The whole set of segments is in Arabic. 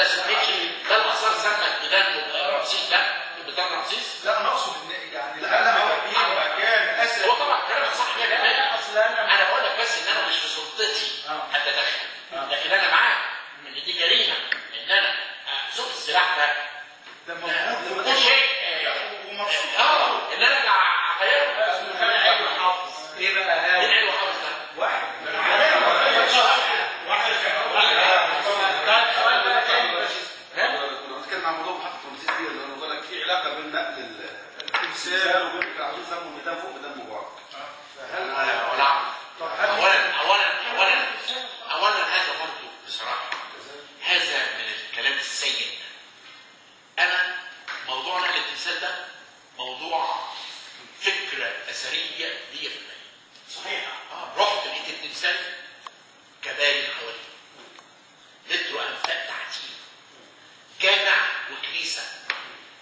ما سميتش ده الاثار سمت بدان رمسيس، ده بدان رمسيس. لا انا اقصد ان يعني لا مكان اسد. هو طبعا كلامك صح 100%. انا بقول لك بس ان انا مش في سلطتي اتدخل، لكن انا معاك ان دي جريمه ان انا اسوق السلاح ده موجود ده شيء ان انا ارجع اغيره. ايه بقى هذا؟ ايه العلم حافظ ده؟ واحد كنا بنتكلم عن موضوع محطة رمسيس دي اللي انا بقول لك في علاقه بين نقل التمثال وبين عاوزين يسموا ميدان فوق ميدان مبارك. اولا هذا برضه بصراحه هذا من الكلام السيء. انا موضوع نقل التمثال ده موضوع فكره اثريه 100%. صحيح. رحت لقيت التمثال كباري حواليه، مترو انفاق تحتيه، جامع وكنيسه،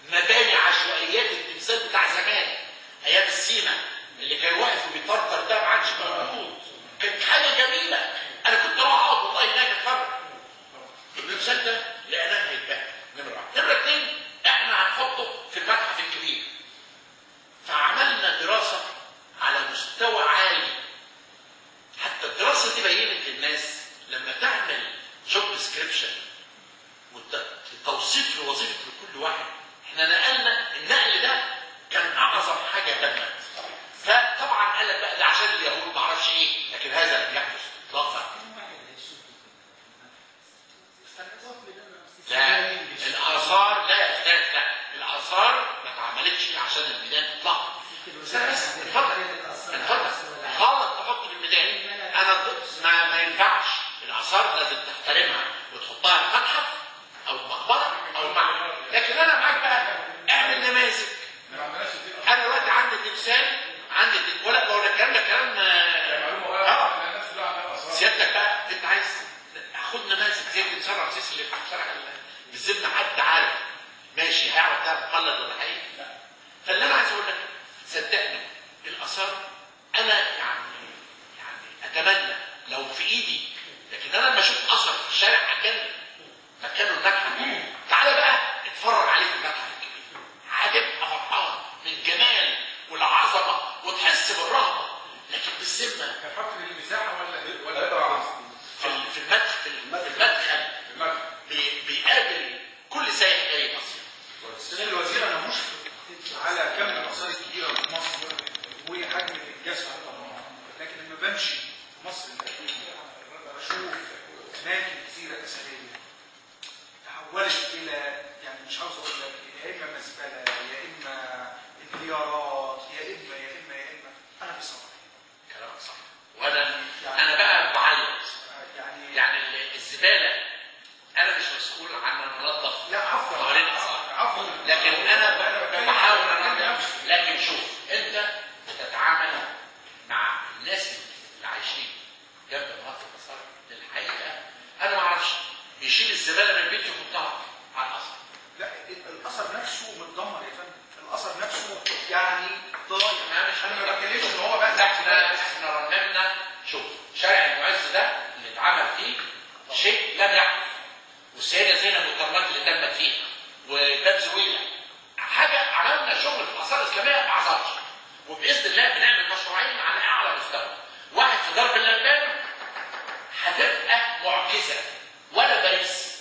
مباني عشوائيات التمثال بتاع زمان ايام السيما اللي كان واقف وبيطرطر ده ما عادش موجود. كانت حاجه جميله. انا كنت اروح اقعد والله هناك اتفرج. التمثال ده لقيناه هيتباع. نمره 2 احنا هنحطه في المتحف الكبير. فعملنا دراسه على مستوى عالي. حتى الدراسه دي بينت للناس لما تعمل جوب ديسكريبشن والتوصيف لوظيفه لكل واحد، احنا نقلنا النقل ده كان اعظم حاجه تمت. فطبعا قال لك بقى ده عشان اليهود ما اعرفش ايه، لكن هذا لم يحدث اطلاقا. لا الاثار لا الاثار ما اتعملتش عشان الميدان اطلاقا. بس اتفضل غلط تحط في الميدان. انا ضد ما ينفعش. الاثار لازم تحترمها وتحطها في متحف او مقبره او معبد. لكن انا معاك بقى اعمل نماذج. انا دلوقتي عندي تمثال عندي ولا بقول لك كلام سيادتك بقى انت عايز خد نماذج زي تمثال رمسيس اللي في الشارع بالذمه حد عارف ماشي هيعرف ده مقلد ولا حقيقي؟ فاللي انا عايز اقول لك صدقني الاثار انا يعني اتمنى لو في ايدي، لكن انا لما اشوف اثر في الشارع مكانه المتحف، تعالى بقى اتفرج عليه في المتحف الكبير، هتبقى فرحان من الجمال والعظمه وتحس بالرهبه. لكن بالذمه كحكم المساحه ولا في المدخل بيقابل كل سائح جاي مصر. السنه الوزير انا مشفق على كم الاثار الكبيره في مصر وحجم الانجاز، لكن لما بمشي مصر القديمه بشوف اماكن كثيره اثريه تحولت الى يعني مش عاوز اقول لك يا اما مزبله يا اما انهيارات يا اما انا في صبر. كلامك صح. انا بقى بعيط يعني الزباله انا مش مسؤول عن ان انظف. لا عفوا لكن انا بحاول انظف. لكن شوف انت بتتعامل مع الناس اللي عايشين جنب مناطق الاثار. الحقيقه انا ما اعرفش يشيل الزباله من البيت يحطها على الاثر. لا الاثر نفسه متدمر يا فندم. الاثر نفسه يعني ضايع. انا ما بتكلمش ان هو بقى احنا رنمنا. شوف شارع المعز ده اللي اتعمل فيه شيء لم يحدث، والسيده زينب والكرامات اللي تمت فيها وباب زويله حاجه. عملنا شغل في الاثار الاسلاميه ما حصلش، وباذن الله بنعمل مشروعين على اعلى مستوى. واحد في درب اللبان هتبقى معجزه، ولا باريس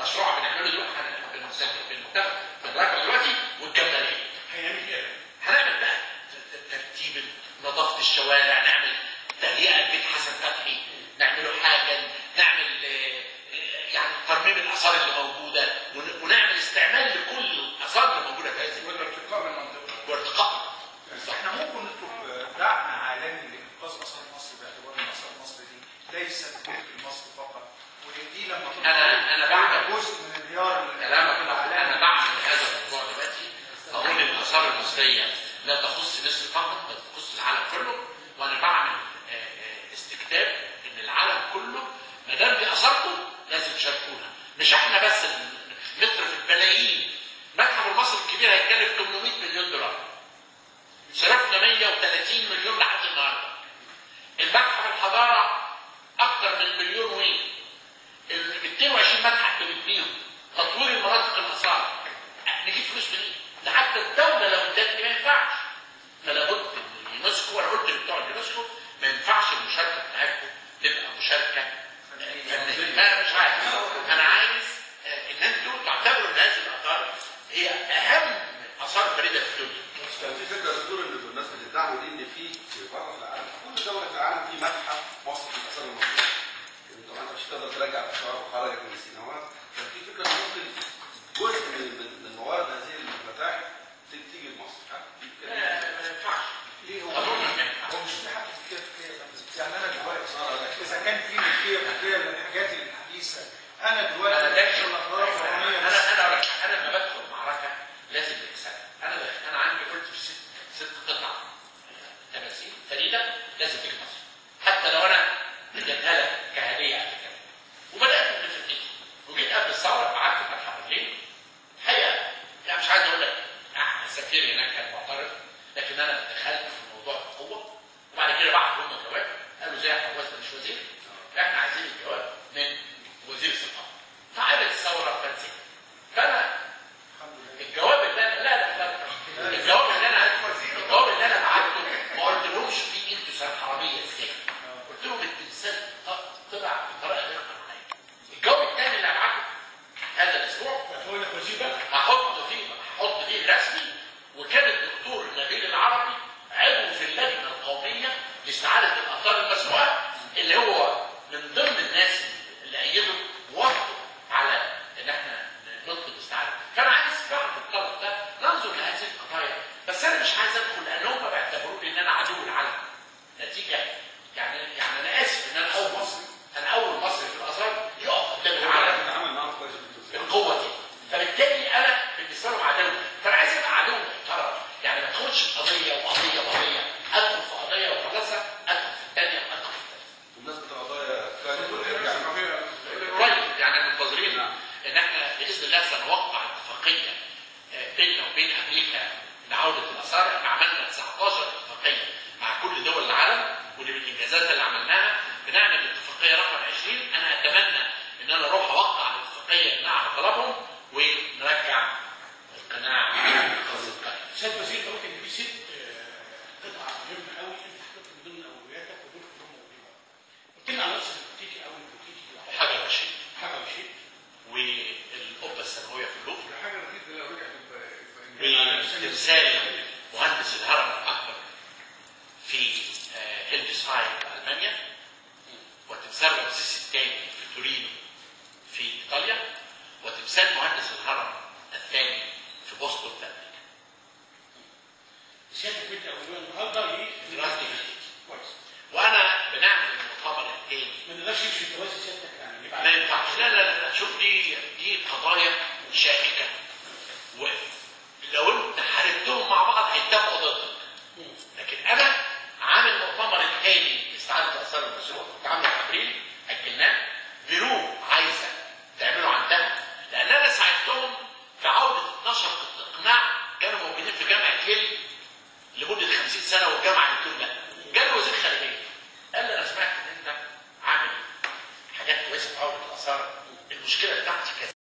مشروع بنعمله دلوقتي في المدرسه دلوقتي والجماليه هنعمل بقى ترتيب نظافه الشوارع، نعمل تهيئه لبيت حسن فتحي، نعمله حاجه، نعمل يعني ترميم الاثار اللي موجوده، ونعمل استعمال لكل الاثار اللي موجوده في هذه والارتقاء بالمنطقه وارتقاء. احنا ممكن نطلب دعم عالمي لانقاذ اثار مصر باعتبار ان اثار مصر دي ليست ملك مصر فقط، ودي لما انا بعمل جزء من انهيار كلامك. انا بعمل هذا الموضوع دلوقتي، بقول ان الاثار المصريه لا تخص مصر فقط بل تخص العالم كله. وانا بعمل استكتاب ان العالم كله ما دام دي اثاركم لازم تشاركونا. مش احنا بس متر في البلايين. متحف المصري الكبير هيتكلف 800 مليون دولار، صرفنا 130 مليون لحد النهارده. المتحف الحضاره اكثر من مليون وي. ال 22 متحف بنبنيهم شائكه، ولو انت حاربتهم مع بعض هيتفقوا ضدك. لكن انا عامل مؤتمر التاني لاستعاده اثار المشروع، كنت عامله في ابريل، اجلناه. بيرو عايزه تعمله عندها، لان انا ساعدتهم في عوده نشره الاقناع. كانوا موجودين في جامعه ييل لمده 50 سنه، والجامعه بتقول لا. جاله وزير خارجيه قال لي انا سمعت ان انت عامل حاجات كويسه في عوده الاثار، المشكله بتاعتي كذا.